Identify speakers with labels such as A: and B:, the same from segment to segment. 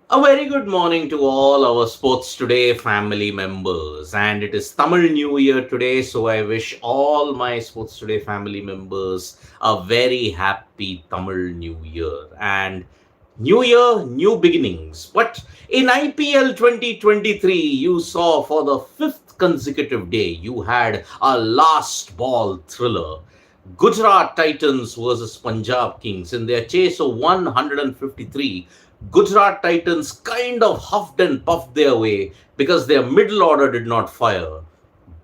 A: A very good morning to all our Sports Today family members. And it is Tamil New Year today, so I wish all my Sports Today family members a very happy Tamil New Year. And New Year, new beginnings. But in IPL 2023, you saw for the fifth consecutive day, you had a last ball thriller. Gujarat Titans versus Punjab Kings in their chase of 153. Gujarat Titans kind of huffed and puffed their way because their middle order did not fire.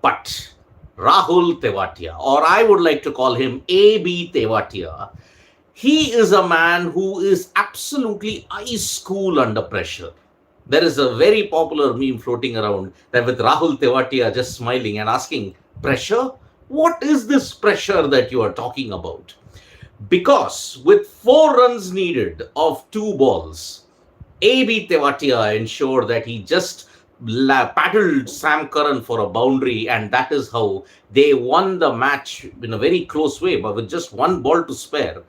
A: But Rahul Tewatia, or I would like to call him AB Tewatia, he is a man who is absolutely ice cool under pressure. There is a very popular meme floating around that with Rahul Tewatia just smiling and asking, pressure? What is this pressure that you are talking about? Because with 4 runs needed of 2 balls, AB Tewatia ensured that he just paddled Sam Curran for a boundary, and that is how they won the match in a very close way, but with just 1 ball to spare.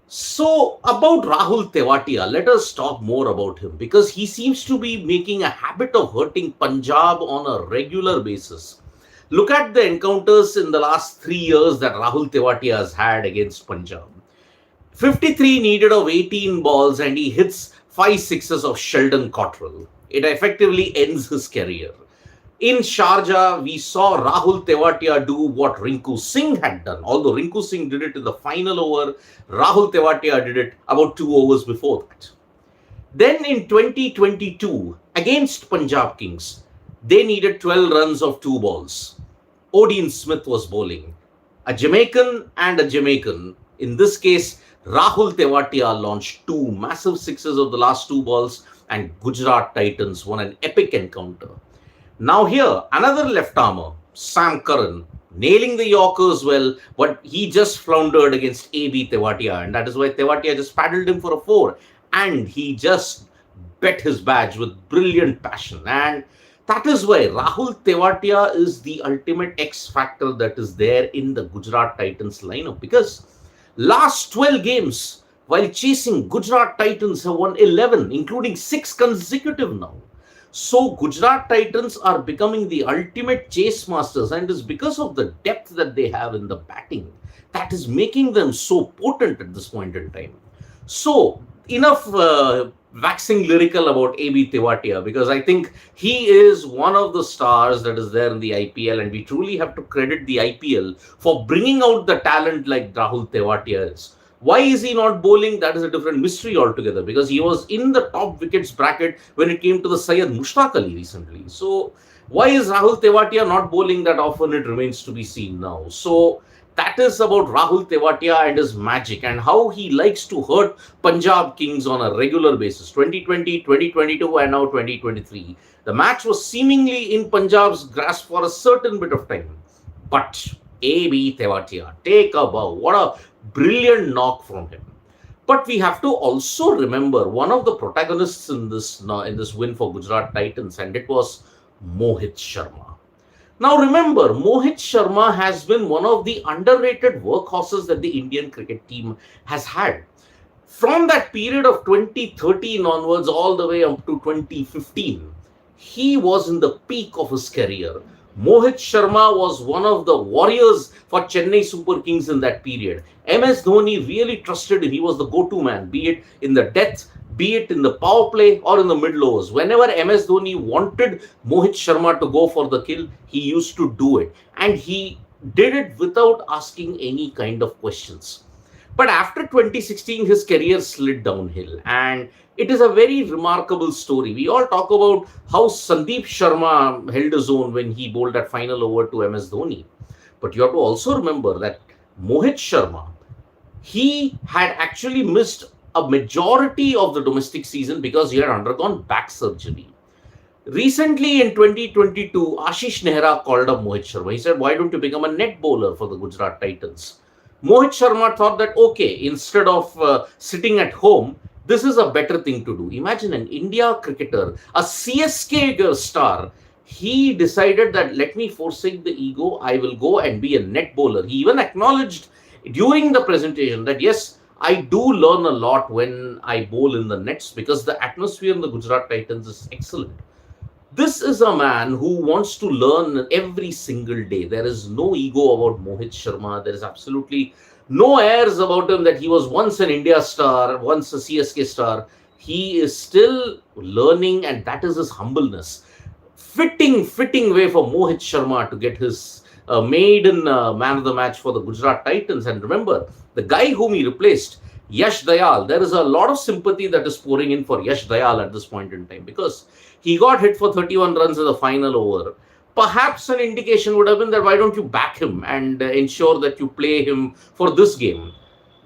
A: So, about Rahul Tewatia, let us talk more about him because he seems to be making a habit of hurting Punjab on a regular basis. Look at the encounters in the last 3 years that Rahul Tewatia has had against Punjab. 53 needed of 18 balls and he hits 5 sixes of Sheldon Cottrell. It effectively ends his career. In Sharjah, we saw Rahul Tewatia do what Rinku Singh had done. Although Rinku Singh did it in the final over, Rahul Tewatia did it about 2 overs before that. Then in 2022, against Punjab Kings, they needed 12 runs of 2 balls. Odin Smith was bowling. A Jamaican and a Jamaican. In this case, Rahul Tewatia launched 2 massive sixes of the last 2 balls, and Gujarat Titans won an epic encounter. Now here, another left armer, Sam Curran, nailing the Yorkers well, but he just floundered against AB Tewatia, and that is why Tewatia just paddled him for a 4, and he just bet his badge with brilliant passion. And that is why Rahul Tewatia is the ultimate X factor that is there in the Gujarat Titans lineup, because last 12 games, while chasing, Gujarat Titans have won 11, including 6 consecutive now. So Gujarat Titans are becoming the ultimate chase masters, and it's because of the depth that they have in the batting that is making them so potent at this point in time. So enough waxing lyrical about AB Tewatia, because I think he is one of the stars that is there in the IPL, and we truly have to credit the IPL for bringing out the talent like Rahul Tewatia is. Why is he not bowling? That is a different mystery altogether, because he was in the top wickets bracket when it came to the Syed Mushtaq Ali recently. So why is Rahul Tewatia not bowling that often? It remains to be seen now. So that is about Rahul Tewatia and his magic and how he likes to hurt Punjab Kings on a regular basis. 2020, 2022 and now 2023. The match was seemingly in Punjab's grasp for a certain bit of time. But AB Tewatia, take a bow. What a brilliant knock from him. But we have to also remember one of the protagonists in this win for Gujarat Titans, and it was Mohit Sharma. Now remember, Mohit Sharma has been one of the underrated workhorses that the Indian cricket team has had. From that period of 2013 onwards all the way up to 2015, he was in the peak of his career. Mohit Sharma was one of the warriors for Chennai Super Kings in that period. MS Dhoni really trusted him. He was the go-to man, be it in the death, be it in the power play or in the middle overs. Whenever MS Dhoni wanted Mohit Sharma to go for the kill, he used to do it. And he did it without asking any kind of questions. But after 2016, his career slid downhill, and it is a very remarkable story. We all talk about how Sandeep Sharma held his own when he bowled that final over to MS Dhoni. But you have to also remember that Mohit Sharma, he had actually missed a majority of the domestic season because he had undergone back surgery. Recently in 2022, Ashish Nehra called up Mohit Sharma. He said, why don't you become a net bowler for the Gujarat Titans? Mohit Sharma thought that, okay, instead of sitting at home, this is a better thing to do. Imagine an India cricketer, a CSK star. He decided that let me forsake the ego. I will go and be a net bowler. He even acknowledged during the presentation that yes, I do learn a lot when I bowl in the nets because the atmosphere in the Gujarat Titans is excellent. This is a man who wants to learn every single day. There is no ego about Mohit Sharma. There is absolutely no airs about him that he was once an India star, once a CSK star. He is still learning, and that is his humbleness. Fitting way for Mohit Sharma to get his maiden man of the match for the Gujarat Titans. And remember, the guy whom he replaced, Yash Dayal, there is a lot of sympathy that is pouring in for Yash Dayal at this point in time because he got hit for 31 runs in the final over. Perhaps an indication would have been that why don't you back him and ensure that you play him for this game.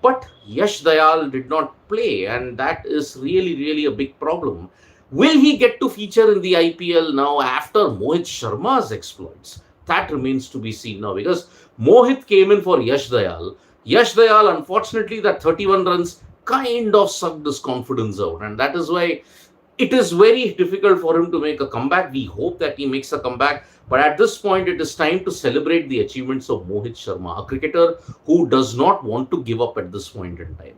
A: But Yash Dayal did not play, and that is really a big problem. Will he get to feature in the IPL now after Mohit Sharma's exploits? That remains to be seen now because Mohit came in for Yash Dayal. Yash Dayal, unfortunately, that 31 runs kind of sucked his confidence out, and that is why it is very difficult for him to make a comeback. We hope that he makes a comeback, but at this point, it is time to celebrate the achievements of Mohit Sharma, a cricketer who does not want to give up at this point in time.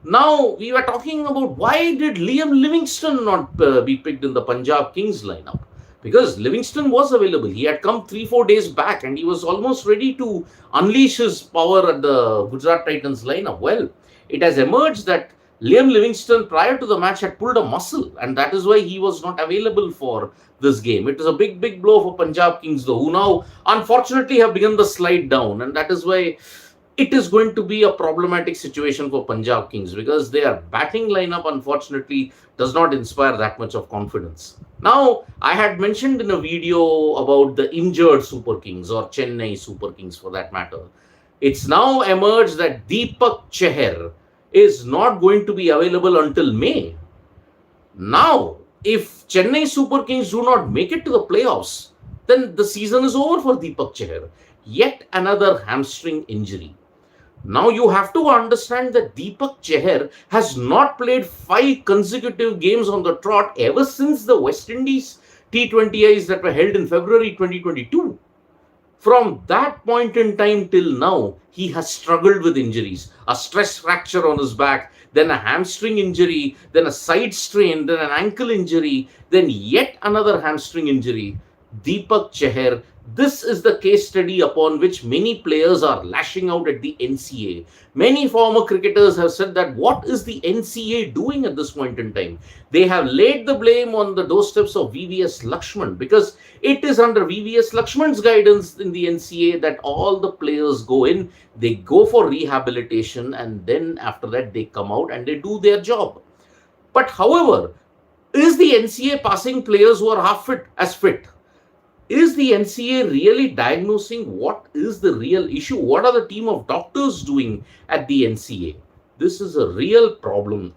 A: Now, we were talking about why did Liam Livingston not be picked in the Punjab Kings lineup? Because Livingston was available. He had come 3-4 days back and he was almost ready to unleash his power at the Gujarat Titans lineup. Well, it has emerged that Liam Livingston prior to the match had pulled a muscle, and that is why he was not available for this game. It is a big blow for Punjab Kings though, who now unfortunately have begun the slide down, and that is why it is going to be a problematic situation for Punjab Kings because their batting lineup unfortunately does not inspire that much of confidence. Now, I had mentioned in a video about the injured Super Kings or Chennai Super Kings for that matter. It's now emerged that Deepak Chahar is not going to be available until May. Now, if Chennai Super Kings do not make it to the playoffs, then the season is over for Deepak Chahar. Yet another hamstring injury. Now you have to understand that Deepak Chahar has not played 5 consecutive games on the trot ever since the West Indies T20Is that were held in February 2022. From that point in time till now, he has struggled with injuries. A stress fracture on his back, then a hamstring injury, then a side strain, then an ankle injury, then yet another hamstring injury. Deepak Chahar, this is the case study upon which many players are lashing out at the NCA. Many former cricketers have said that what is the NCA doing at this point in time? They have laid the blame on the doorsteps of VVS Lakshman because it is under VVS Lakshman's guidance in the NCA that all the players go in, they go for rehabilitation, and then after that they come out and they do their job. But however, is the NCA passing players who are half fit as fit? Is the NCA really diagnosing what is the real issue? What are the team of doctors doing at the NCA? This is a real problem.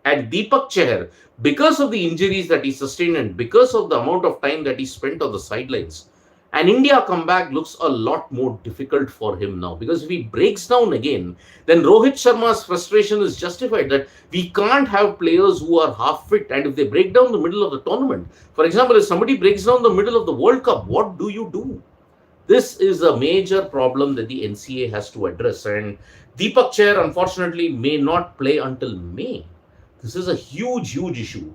A: And Deepak Chahar, because of the injuries that he sustained and because of the amount of time that he spent on the sidelines, an India comeback looks a lot more difficult for him now. Because if he breaks down again, then Rohit Sharma's frustration is justified that we can't have players who are half fit. And if they break down the middle of the tournament, for example, if somebody breaks down the middle of the World Cup, what do you do? This is a major problem that the NCA has to address. And Deepak Chahar, unfortunately, may not play until May. This is a huge issue.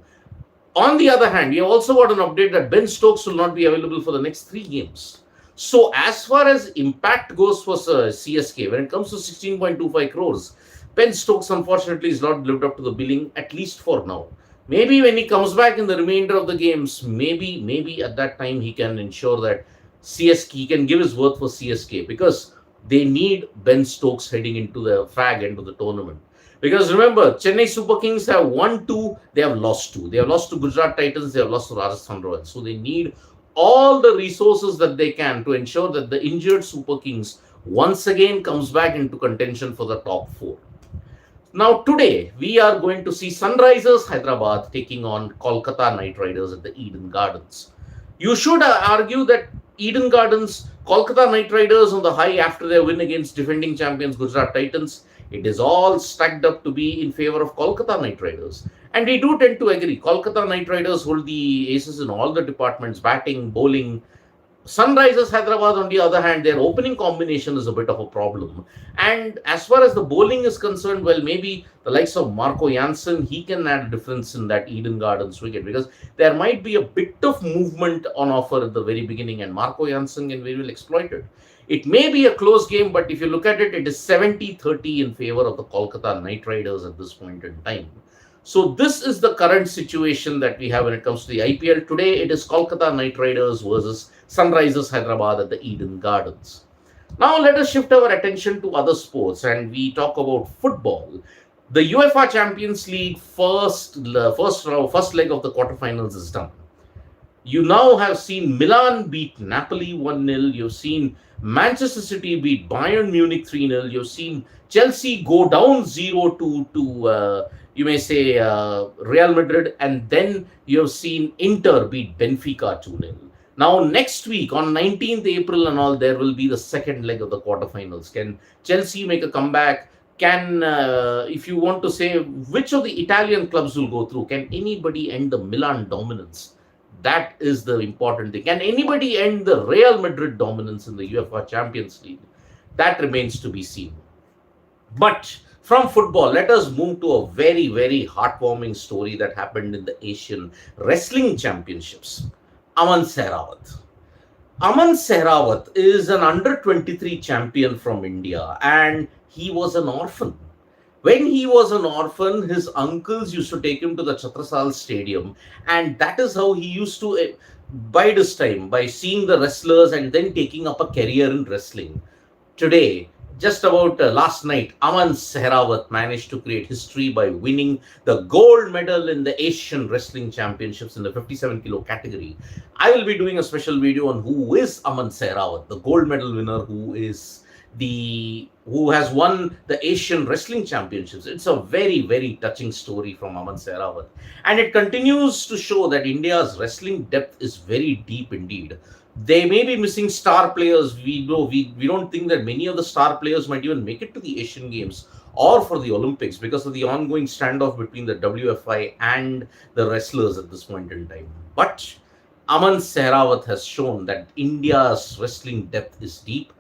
A: On the other hand, we have also got an update that Ben Stokes will not be available for the next 3 games. So as far as impact goes for CSK, when it comes to 16.25 crores, Ben Stokes unfortunately is not lived up to the billing, at least for now. Maybe when he comes back in the remainder of the games, maybe at that time he can ensure that he can give his worth for CSK because they need Ben Stokes heading into the fag end of the tournament. Because remember, Chennai Super Kings have won 2, they have lost 2. They have lost to Gujarat Titans, they have lost to Rajasthan Royals. So they need all the resources that they can to ensure that the injured Super Kings once again comes back into contention for the top 4. Now today, we are going to see Sunrisers Hyderabad taking on Kolkata Knight Riders at the Eden Gardens. You should argue that Eden Gardens, Kolkata Knight Riders on the high after their win against defending champions Gujarat Titans. It is all stacked up to be in favor of Kolkata Knight Riders. And we do tend to agree. Kolkata Knight Riders hold the aces in all the departments, batting, bowling. Sunrisers Hyderabad, on the other hand, their opening combination is a bit of a problem. And as far as the bowling is concerned, well, maybe the likes of Marco Janssen, he can add a difference in that Eden Gardens wicket, because there might be a bit of movement on offer at the very beginning, and Marco Janssen can very well exploit it. It may be a close game, but if you look at it, it is 70-30 in favor of the Kolkata Knight Riders at this point in time. So this is the current situation that we have when it comes to the IPL. Today, it is Kolkata Knight Riders versus Sunrisers Hyderabad at the Eden Gardens. Now let us shift our attention to other sports and we talk about football. The UEFA Champions League first leg of the quarterfinals is done. You now have seen Milan beat Napoli 1-0. You've seen Manchester City beat Bayern Munich 3-0. You've seen Chelsea go down 0-2 to, you may say, Real Madrid. And then you've seen Inter beat Benfica 2-0. Now, next week on 19th April and all, there will be the second leg of the quarterfinals. Can Chelsea make a comeback? Can, if you want to say, which of the Italian clubs will go through? Can anybody end the Milan dominance? That is the important thing. Can anybody end the Real Madrid dominance in the UEFA Champions League? That remains to be seen. But from football, let us move to a very, very heartwarming story that happened in the Asian Wrestling Championships. Aman Sehrawat. Aman Sehrawat is an under 23 champion from India, and he was an orphan. When he was an orphan, his uncles used to take him to the Chhatrasal Stadium, and that is how he used to bide his time, by seeing the wrestlers and then taking up a career in wrestling. Today, just about last night, Aman Sehrawat managed to create history by winning the gold medal in the Asian Wrestling Championships in the 57 kilo category. I will be doing a special video on who is Aman Sehrawat, the gold medal winner who has won the Asian Wrestling Championships. It's a very, very touching story from Aman Sehrawat. And it continues to show that India's wrestling depth is very deep indeed. They may be missing star players. We don't think that many of the star players might even make it to the Asian Games or for the Olympics because of the ongoing standoff between the WFI and the wrestlers at this point in time. But Aman Sehrawat has shown that India's wrestling depth is deep,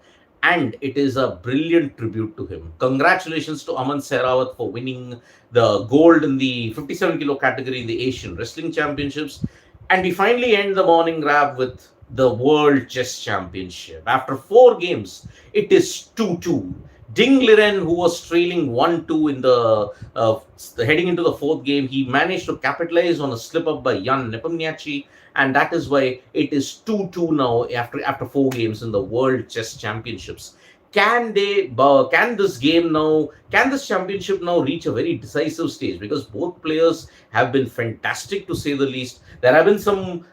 A: and it is a brilliant tribute to him. Congratulations to Aman Sehrawat for winning the gold in the 57 kilo category in the Asian Wrestling Championships. And we finally end the morning wrap with the World Chess Championship. After 4 games, it is 2-2. Ding Liren, who was trailing 1-2 in the heading into the 4th game, he managed to capitalize on a slip up by Jan Nepomniachtchi, and that is why it is 2-2 now after 4 games in the World Chess Championships. Can this championship now reach a very decisive stage? Because both players have been fantastic, to say the least. There have been some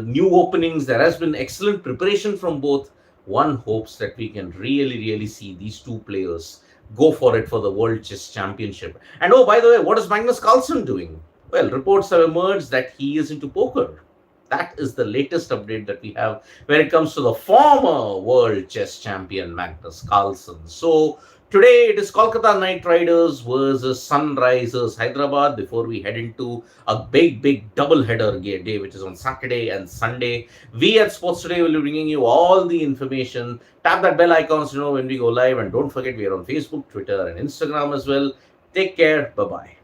A: new openings. There has been excellent preparation from both. One hopes that we can really, really see these two players go for it for the World Chess Championship. And oh, by the way, what is Magnus Carlsen doing? Well, reports have emerged that he is into poker. That is the latest update that we have when it comes to the former world chess champion Magnus Carlsen. So today it is Kolkata Knight Riders versus Sunrisers Hyderabad before we head into a big double header day, which is on Saturday and Sunday. We at Sports Today will be bringing you all the information. Tap that bell icon to know when we go live, and don't forget we are on Facebook, Twitter and Instagram as well. Take care. Bye-bye.